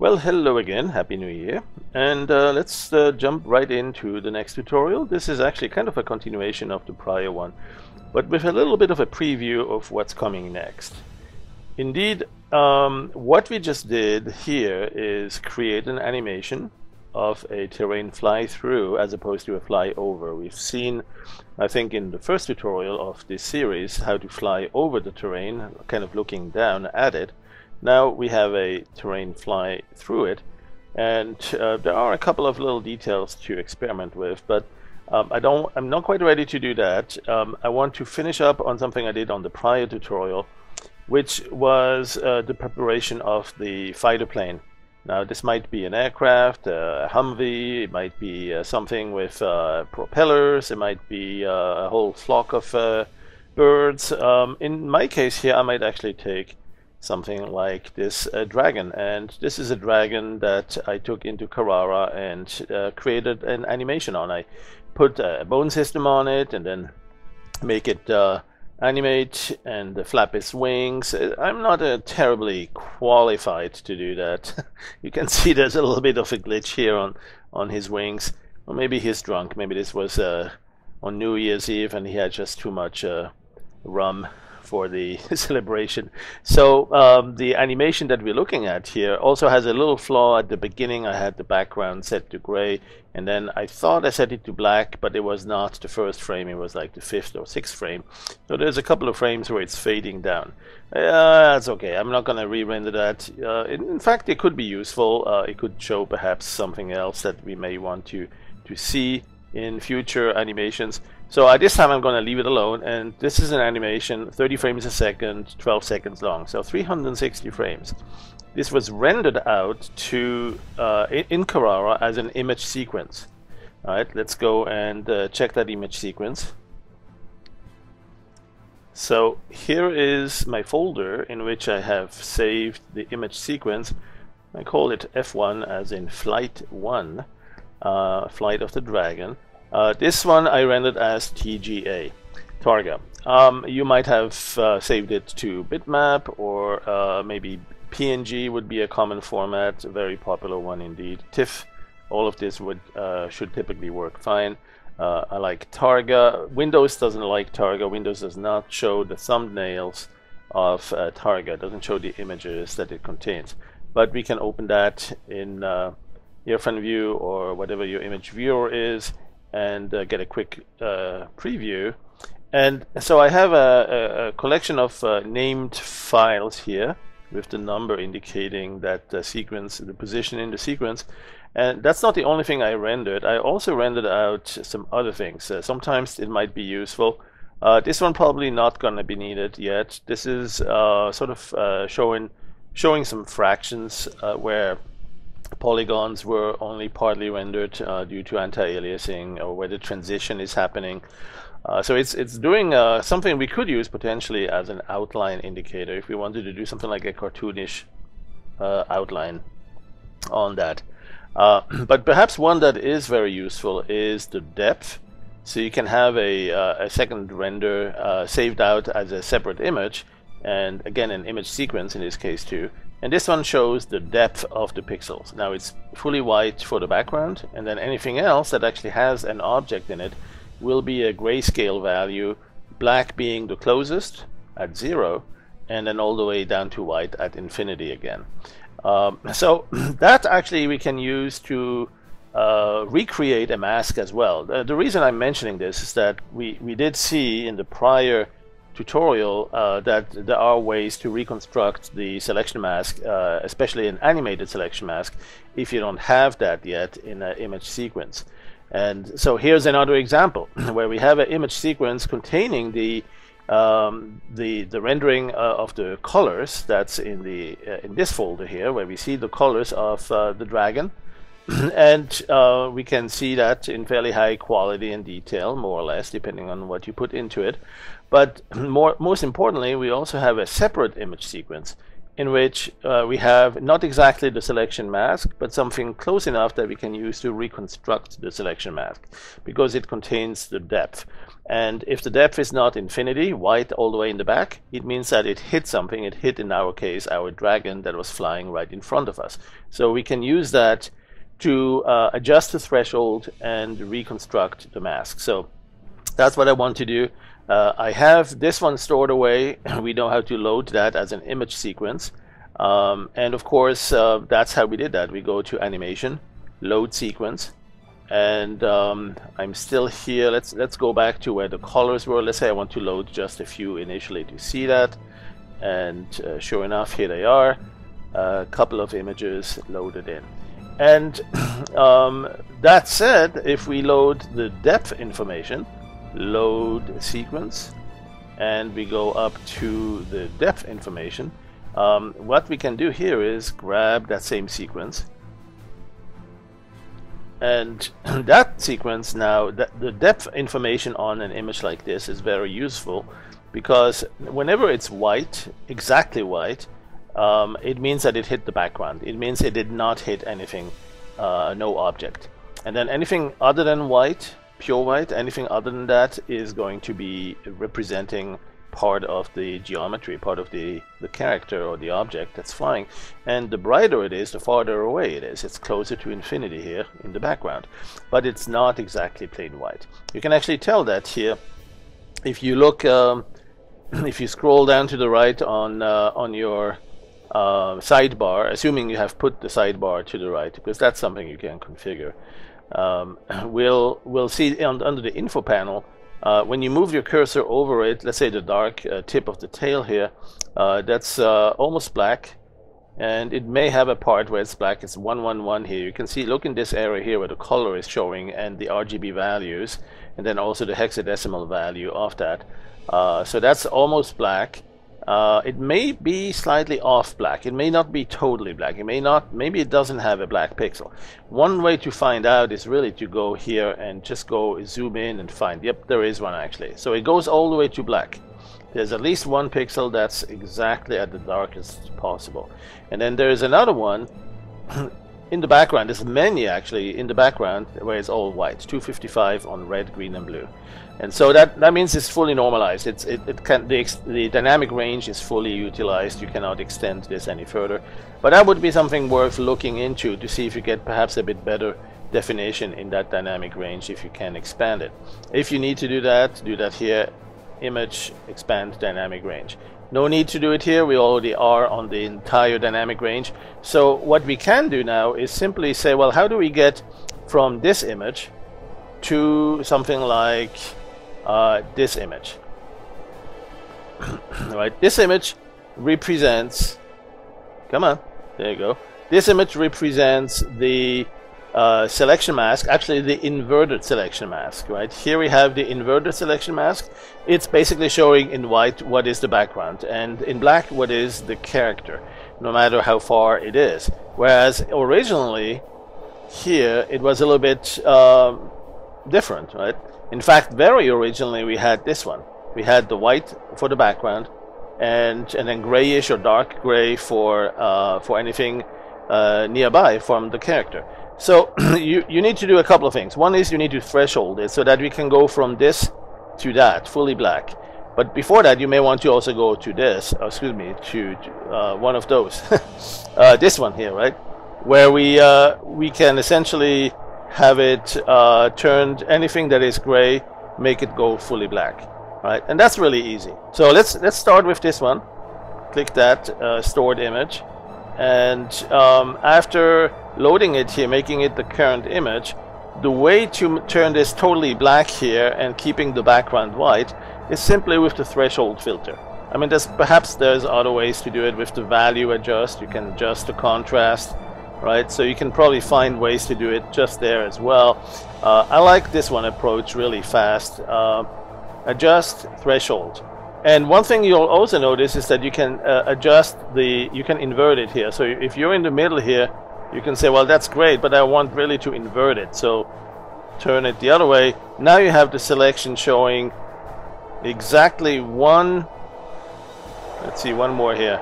Well, hello again, Happy New Year, and let's jump right into the next tutorial. This is actually kind of a continuation of the prior one, but with a little bit of a preview of what's coming next. Indeed, what we just did here is create an animation of a terrain fly through as opposed to a fly over. We've seen, I think, in the first tutorial of this series how to fly over the terrain, kind of looking down at it. Now we have a terrain fly through it, and there are a couple of little details to experiment with, but I'm not quite ready to do that. I want to finish up on something I did on the prior tutorial, which was the preparation of the fighter plane. Now this might be an aircraft, a Humvee, it might be something with propellers, it might be a whole flock of birds. In my case here, I might actually take something like this dragon, and this is a dragon that I took into Carrara and created an animation on. I put a bone system on it and then make it animate and flap its wings. I'm not terribly qualified to do that. You can see there's a little bit of a glitch here on his wings, or maybe he's drunk. Maybe this was on New Year's Eve and he had just too much rum for the celebration. So the animation that we're looking at here also has a little flaw. At the beginning I had the background set to gray, and then I thought I set it to black, but it was not the first frame, it was like the 5th or 6th frame. So there's a couple of frames where it's fading down. That's okay, I'm not going to re-render that. In fact, it could be useful. It could show perhaps something else that we may want to see in future animations. So this time I'm going to leave it alone, and this is an animation 30 frames a second, 12 seconds long, so 360 frames. This was rendered out to in Carrara as an image sequence. Alright, let's go and check that image sequence. So here is my folder in which I have saved the image sequence. I call it F1 as in flight 1, flight of the dragon. This one I rendered as TGA, Targa. You might have saved it to bitmap, or maybe PNG would be a common format, a very popular one indeed. TIFF, all of this should typically work fine. I like Targa. Windows doesn't like Targa. Windows does not show the thumbnails of Targa. It doesn't show the images that it contains. But we can open that in your front view or whatever your image viewer is, and get a quick preview. And so I have a collection of named files here with the number indicating that the sequence, the position in the sequence. And that's not the only thing I rendered. I also rendered out some other things. Sometimes it might be useful. This one probably not going to be needed yet. This is sort of showing some fractions where polygons were only partly rendered due to anti-aliasing, or where the transition is happening. So it's doing something we could use potentially as an outline indicator if we wanted to do something like a cartoonish outline on that. But perhaps one that is very useful is the depth. So you can have a second render saved out as a separate image, and again an image sequence in this case too. And this one shows the depth of the pixels. Now it's fully white for the background, and then anything else that actually has an object in it will be a grayscale value, black being the closest at 0, and then all the way down to white at infinity again. So that actually we can use to recreate a mask as well. The reason I'm mentioning this is that we did see in the prior tutorial that there are ways to reconstruct the selection mask, especially an animated selection mask, if you don't have that yet in an image sequence. And so here's another example where we have an image sequence containing the rendering of the colors that's in this folder here, where we see the colors of the dragon. And we can see that in fairly high quality and detail, more or less, depending on what you put into it. But most importantly, we also have a separate image sequence in which we have not exactly the selection mask, but something close enough that we can use to reconstruct the selection mask, because it contains the depth. And if the depth is not infinity, white all the way in the back, it means that it hit something. It hit, in our case, our dragon that was flying right in front of us. So we can use that to adjust the threshold and reconstruct the mask. So that's what I want to do. I have this one stored away. We know how to load that as an image sequence. And of course, that's how we did that. We go to animation, load sequence, and I'm still here. Let's go back to where the colors were. Let's say I want to load just a few initially to see that. And sure enough, here they are. A couple of images loaded in. And that said, if we load the depth information, load sequence, and we go up to the depth information, what we can do here is grab that same sequence, and that sequence now, the depth information on an image like this is very useful, because whenever it's white, exactly white, it means that it hit the background. It means it did not hit anything, no object. And then anything other than white, pure white, anything other than that is going to be representing part of the geometry, part of the character or the object that's flying. And the brighter it is, the farther away it is. It's closer to infinity here in the background. But it's not exactly plain white. You can actually tell that here. If you look, if you scroll down to the right on your sidebar, assuming you have put the sidebar to the right, because that's something you can configure, we'll see under the info panel, when you move your cursor over it, let's say the dark tip of the tail here, that's almost black, and it may have a part where it's black. It's 111 here. You can see, look in this area here where the color is showing and the RGB values, and then also the hexadecimal value of that. So that's almost black. It may be slightly off black. It may not be totally black. It may not, maybe it doesn't have a black pixel. One way to find out is really to go here and just go zoom in and find, yep, there is one actually. So it goes all the way to black. There's at least one pixel that's exactly at the darkest possible. And then there's another one in the background. There's many actually in the background where it's all white, 255 on red, green, and blue. And so that means it's fully normalized. The dynamic range is fully utilized. You cannot extend this any further. But that would be something worth looking into to see if you get perhaps a bit better definition in that dynamic range, if you can expand it. If you need to do that here, image, expand dynamic range. No need to do it here. We already are on the entire dynamic range. So what we can do now is simply say, well, how do we get from this image to something like this image? Right, this image represents, come on, there you go. This image represents the selection mask, actually the inverted selection mask, right? Here we have the inverted selection mask. It's basically showing in white what is the background, and in black what is the character, no matter how far it is. Whereas originally here it was a little bit different, right? In fact, very originally we had this one. We had the white for the background, and then grayish or dark gray for anything nearby from the character. So you need to do a couple of things. One is you need to threshold it so that we can go from this to that, fully black. But before that, you may want to also go to this, excuse me, to one of those. This one here, right? Where we can essentially have it turned, anything that is gray, make it go fully black, right? And that's really easy. So let's start with this one. Click that stored image, and after loading it here, making it the current image, the way to turn this totally black here and keeping the background white is simply with the threshold filter. I mean, perhaps there's other ways to do it with the value adjust. You can adjust the contrast, right? So you can probably find ways to do it just there as well. I like this one approach really fast. Adjust threshold. And one thing you'll also notice is that you can adjust you can invert it here. So if you're in the middle here, you can say, well, that's great, but I want really to invert it. So turn it the other way. Now you have the selection showing exactly one, let's see, one more here.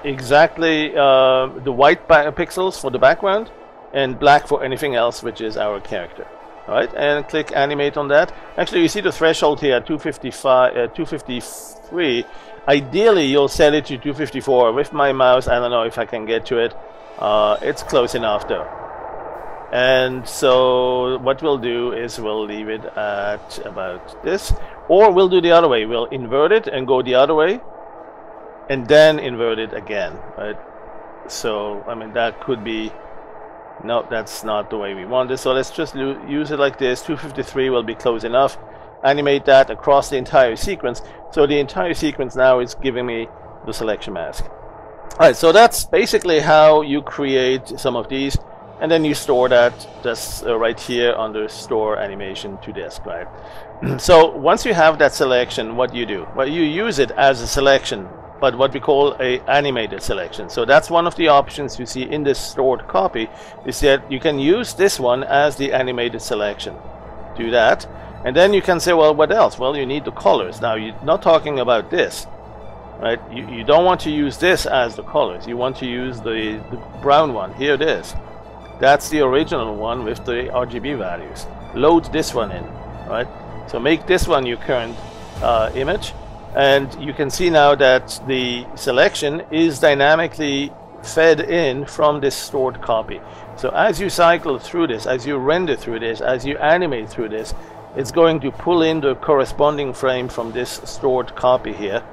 Exactly the white pixels for the background and black for anything else, which is our character. right? And click animate on that. Actually, you see the threshold here at 253. Ideally, you'll set it to 254. With my mouse, I don't know if I can get to it. It's close enough though. And so what we'll do is we'll leave it at about this, or we'll do the other way. We'll invert it and go the other way, and then invert it again, right? So, I mean, that could be, no, that's not the way we want this. So let's just use it like this. 253 will be close enough. Animate that across the entire sequence. So the entire sequence now is giving me the selection mask. Alright, so that's basically how you create some of these, and then you store that just right here under store animation to disk, right? So once you have that selection, what do you do? Well, you use it as a selection, but what we call a animated selection. So that's one of the options you see in this stored copy, is that you can use this one as the animated selection. Do that, and then you can say, well, what else? Well, you need the colors. Now, you're not talking about this, right? You don't want to use this as the colors. You want to use the brown one. Here it is. That's the original one with the RGB values. Load this one in, right? So make this one your current image, and you can see now that the selection is dynamically fed in from this stored copy. So as you cycle through this, as you render through this, as you animate through this, it's going to pull in the corresponding frame from this stored copy here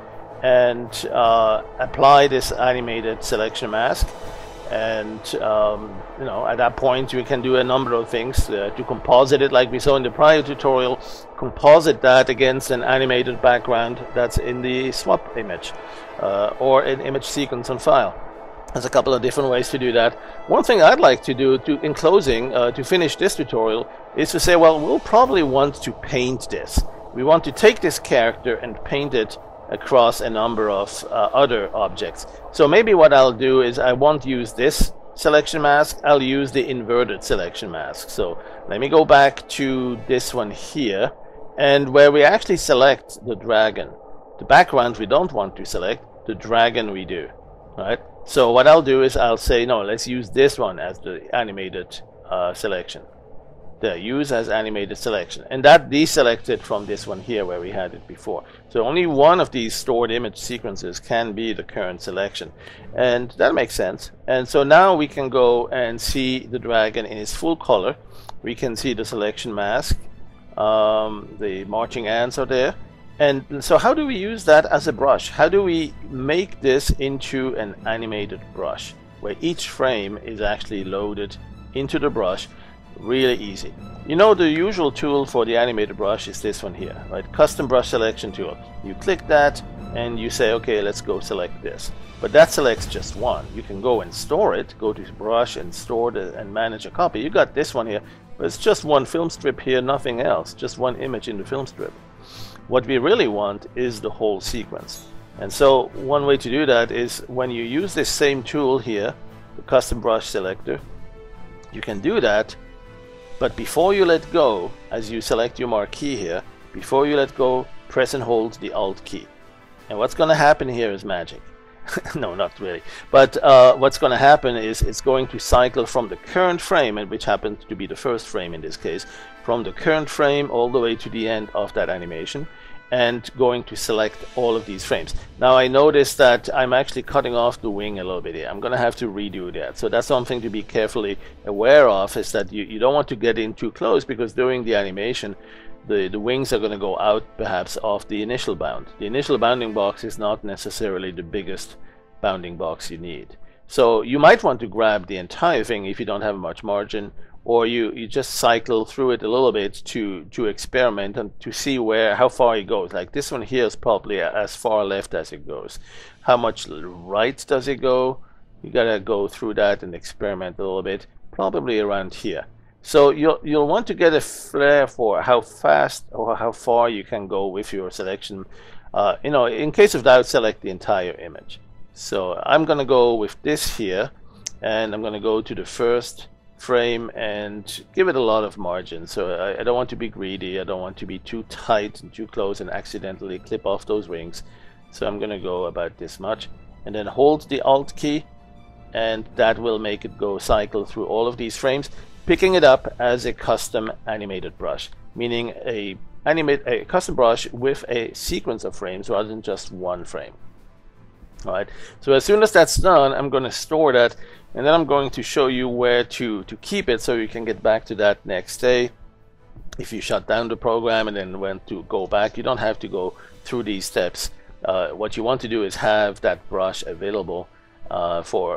and apply this animated selection mask. And you know, at that point you can do a number of things to composite it, like we saw in the prior tutorial. Composite that against an animated background that's in the swap image or an image sequence on file. There's a couple of different ways to do that. One thing I'd like to do in closing to finish this tutorial is to say, well, we'll probably want to paint this. We want to take this character and paint it across a number of other objects. So maybe what I'll do is I won't use this selection mask, I'll use the inverted selection mask. So let me go back to this one here, and where we actually select the dragon. The background we don't want to select, the dragon we do, right? So what I'll do is I'll say, no, let's use this one as the animated selection. The use as animated selection, and that deselected from this one here where we had it before. So only one of these stored image sequences can be the current selection, and that makes sense. And so now we can go and see the dragon in its full color. We can see the selection mask, the marching ants are there. And so how do we use that as a brush? How do we make this into an animated brush where each frame is actually loaded into the brush? Really easy. You know, the usual tool for the animated brush is this one here, right? Custom brush selection tool. You click that and you say, okay, let's go select this. But that selects just one. You can go and store it, go to brush and store it and manage a copy. You got this one here, but it's just one film strip here, nothing else, just one image in the film strip. What we really want is the whole sequence. And so one way to do that is when you use this same tool here, the custom brush selector, you can do that. But before you let go, as you select your marquee here, before you let go, press and hold the Alt key. And what's going to happen here is magic. No, not really. But what's going to happen is it's going to cycle from the current frame, and which happens to be the first frame in this case, from the current frame all the way to the end of that animation, and going to select all of these frames. Now I noticed that I'm actually cutting off the wing a little bit here. I'm going to have to redo that. So that's something to be carefully aware of, is that you don't want to get in too close, because during the animation the wings are going to go out perhaps off the initial bound. The initial bounding box is not necessarily the biggest bounding box you need. So you might want to grab the entire thing if you don't have much margin, or you just cycle through it a little bit to experiment and to see how far it goes. Like this one here is probably as far left as it goes. How much right does it go? You gotta go through that and experiment a little bit, probably around here. So you'll want to get a flair for how fast or how far you can go with your selection. You know, in case of doubt, select the entire image. So I'm gonna go with this here, and I'm gonna go to the first frame and give it a lot of margin. So I don't want to be greedy, I don't want to be too tight and too close and accidentally clip off those wings. So I'm gonna go about this much, and then hold the Alt key, and that will make it go cycle through all of these frames. picking it up as a custom animated brush, meaning a custom brush with a sequence of frames rather than just one frame. All right, so as soon as that's done, I'm going to store that, and then I'm going to show you where to keep it so you can get back to that next day. If you shut down the program and then went to go back, you don't have to go through these steps. What you want to do is have that brush available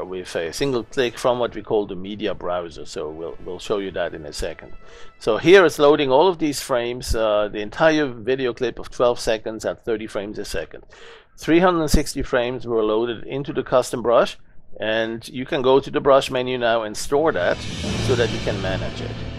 with a single click from what we call the media browser. So we'll show you that in a second. So here it's loading all of these frames, the entire video clip of 12 seconds at 30 frames a second. 360 frames were loaded into the custom brush, and you can go to the brush menu now and store that so that you can manage it.